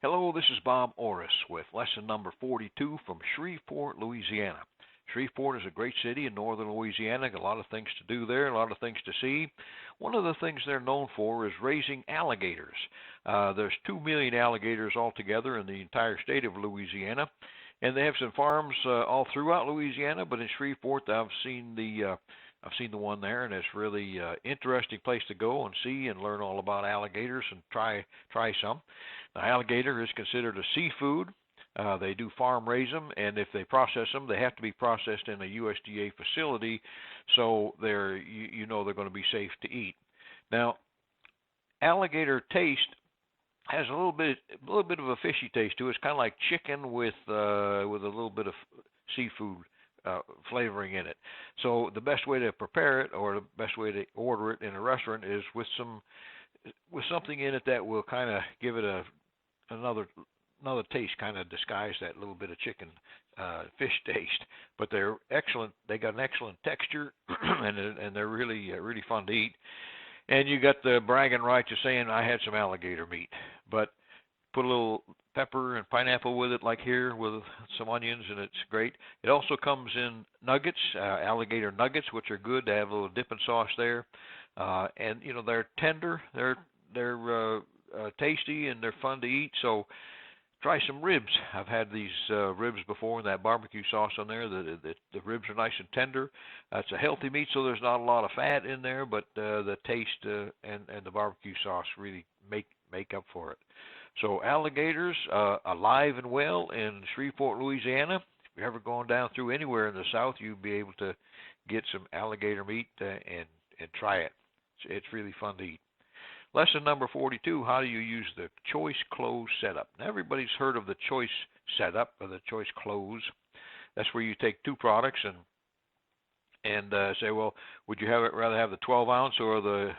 Hello, this is Bob Oros with lesson number 42 from Shreveport, Louisiana. Shreveport is a great city in northern Louisiana. Got a lot of things to do there, a lot of things to see. One of the things they're known for is raising alligators. There's 2 million alligators altogether in the entire state of Louisiana, and they have some farms all throughout Louisiana. But in Shreveport, I've seen the one there, and it's really interesting place to go and see and learn all about alligators and try some. The alligator is considered a seafood. They do farm raise them, and if they process them, they have to be processed in a USDA facility, so they're they're going to be safe to eat. Now, alligator taste has a little bit of a fishy taste to it. It's kind of like chicken with a little bit of seafood flavoring in it. So the best way to prepare it, or the best way to order it in a restaurant, is with something in it that will kind of give it another taste, kind of disguise that little bit of chicken fish taste. But they're excellent. They got an excellent texture, and they're really fun to eat. And you got the bragging rights of saying I had some alligator meat, but put a little pepper and pineapple with it, like here, with some onions, and it's great. It also comes in nuggets, alligator nuggets, which are good to have a little dipping sauce there. And they're tender, they're tasty, and they're fun to eat. So try some ribs. I've had these ribs before, and that barbecue sauce on there. The ribs are nice and tender. It's a healthy meat, so there's not a lot of fat in there, but the taste and the barbecue sauce really make up for it. So alligators, alive and well in Shreveport, Louisiana. If you're ever going down through anywhere in the South, you'll be able to get some alligator meat and try it. It's really fun to eat. Lesson number 42, how do you use the choice close setup? Now, everybody's heard of the choice setup, or the choice close. That's where you take two products and say, well, would you rather have the 12 ounce or the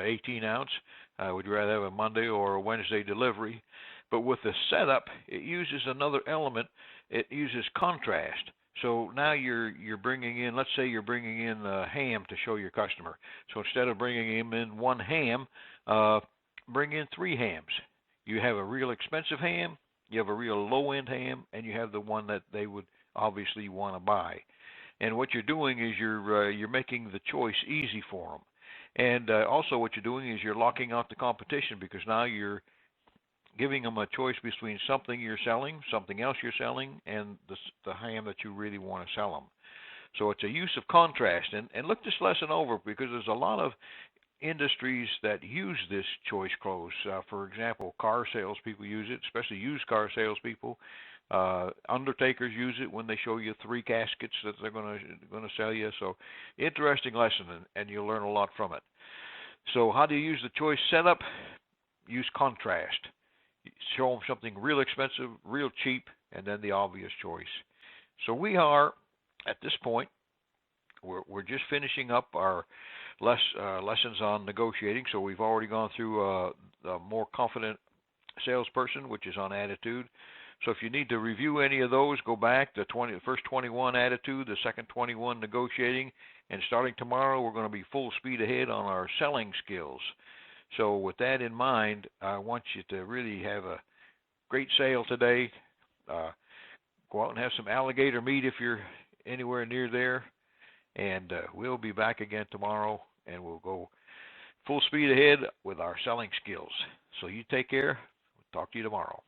18 ounce? Would you rather have a Monday or a Wednesday delivery? But with the setup, it uses another element. It uses contrast. So now you're bringing in, let's say you're bringing in ham to show your customer. So instead of bringing him in one ham, bring in 3 hams. You have a real expensive ham, you have a real low-end ham, and you have the one that they would obviously want to buy. And what you're doing is you're making the choice easy for them. And also what you're doing is you're locking out the competition, because now you're giving them a choice between something you're selling, something else you're selling, and the ham that you really want to sell them. So it's a use of contrast. And look this lesson over, because there's a lot of industries that use this choice close. For example, car salespeople use it, especially used car salespeople. Undertakers use it when they show you 3 caskets that they're going to sell you. So interesting lesson, and you'll learn a lot from it. So how do you use the choice setup? Use contrast. Show them something real expensive, real cheap, and then the obvious choice. So we are, at this point, we're just finishing up our lessons on negotiating. So we've already gone through a more confident salesperson, which is on attitude. So if you need to review any of those, go back. The first 21 attitude, the second 21 negotiating, and starting tomorrow, we're going to be full speed ahead on our selling skills. So with that in mind, I want you to really have a great sale today. Go out and have some alligator meat if you're anywhere near there. And we'll be back again tomorrow, and we'll go full speed ahead with our selling skills. So you take care. We'll talk to you tomorrow.